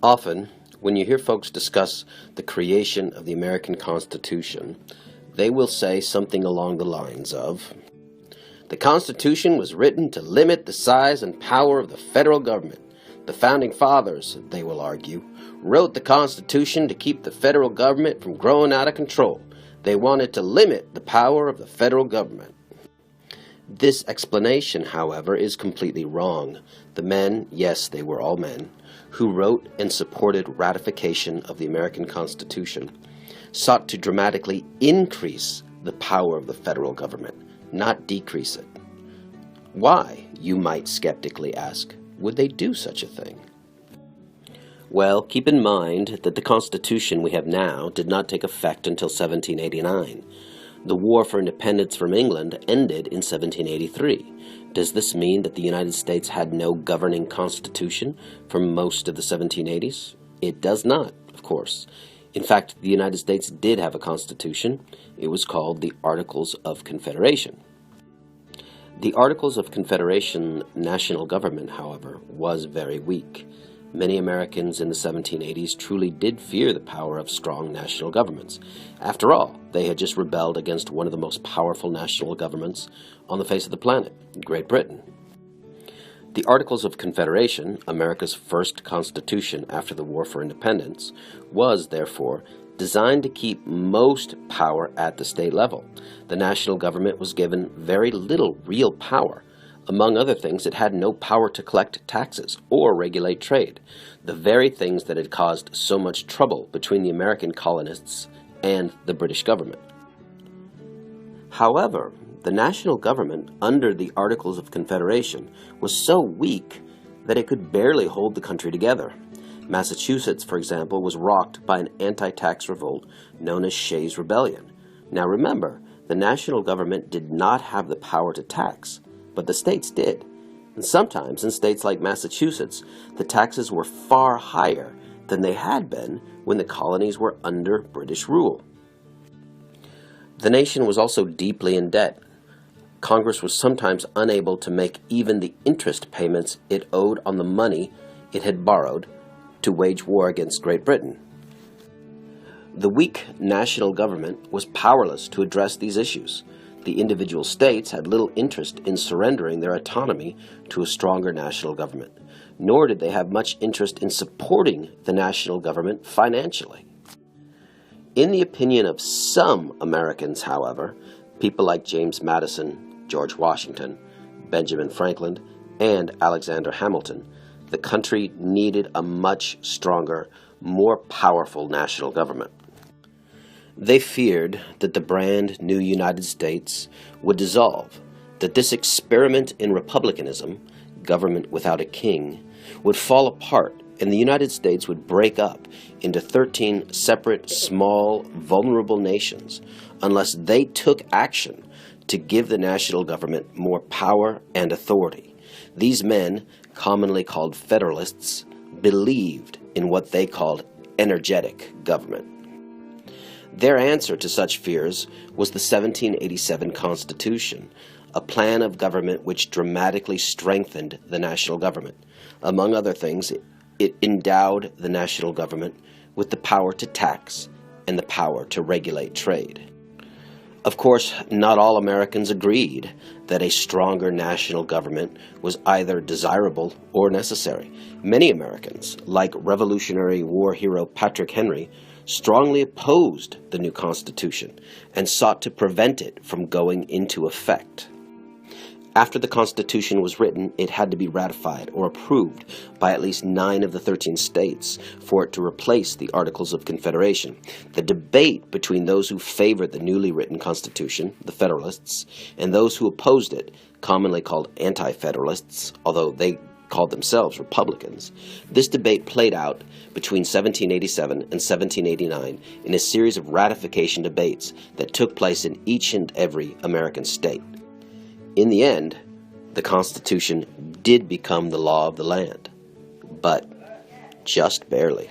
Often, when you hear folks discuss the creation of the American Constitution, they will say something along the lines of, "The Constitution was written to limit the size and power of the federal government. The Founding Fathers," they will argue, "wrote the Constitution to keep the federal government from growing out of control. They wanted to limit the power of the federal government." This explanation, however, is completely wrong. The men, yes, they were all men, who wrote and supported ratification of the American Constitution, sought to dramatically increase the power of the federal government, not decrease it. Why, you might skeptically ask, would they do such a thing? Well, keep in mind that the Constitution we have now did not take effect until 1789. The War for Independence from England ended in 1783. Does this mean that the United States had no governing constitution for most of the 1780s? It does not, of course. In fact, the United States did have a constitution. It was called the Articles of Confederation. The Articles of Confederation national government, however, was very weak. Many Americans in the 1780s truly did fear the power of strong national governments. After all, they had just rebelled against one of the most powerful national governments on the face of the planet, Great Britain. The Articles of Confederation, America's first constitution after the War for Independence, was, therefore, designed to keep most power at the state level. The national government was given very little real power. Among other things, it had no power to collect taxes or regulate trade, the very things that had caused so much trouble between the American colonists and the British government. However, the national government under the Articles of Confederation was so weak that it could barely hold the country together. Massachusetts, for example, was rocked by an anti-tax revolt known as Shays Rebellion. Now remember, the national government did not have the power to tax, but the states did. And sometimes in states like Massachusetts, the taxes were far higher than they had been when the colonies were under British rule. The nation was also deeply in debt. Congress was sometimes unable to make even the interest payments it owed on the money it had borrowed to wage war against Great Britain. The weak national government was powerless to address these issues. The individual states had little interest in surrendering their autonomy to a stronger national government, nor did they have much interest in supporting the national government financially. In the opinion of some Americans, however, people like James Madison, George Washington, Benjamin Franklin, and Alexander Hamilton, the country needed a much stronger, more powerful national government. They feared that the brand new United States would dissolve, that this experiment in republicanism, government without a king, would fall apart, and the United States would break up into 13 separate, small, vulnerable nations unless they took action to give the national government more power and authority. These men, commonly called Federalists, believed in what they called energetic government. Their answer to such fears was the 1787 Constitution, a plan of government which dramatically strengthened the national government. Among other things, it endowed the national government with the power to tax and the power to regulate trade. Of course, not all Americans agreed that a stronger national government was either desirable or necessary. Many Americans, like Revolutionary War hero Patrick Henry, strongly opposed the new Constitution and sought to prevent it from going into effect. After the Constitution was written, it had to be ratified or approved by at least 9 of the 13 states for it to replace the Articles of Confederation. The debate between those who favored the newly written Constitution, the Federalists, and those who opposed it, commonly called anti-Federalists, although they called themselves Republicans, this debate played out between 1787 and 1789 in a series of ratification debates that took place in each and every American state. In the end, the Constitution did become the law of the land, but just barely.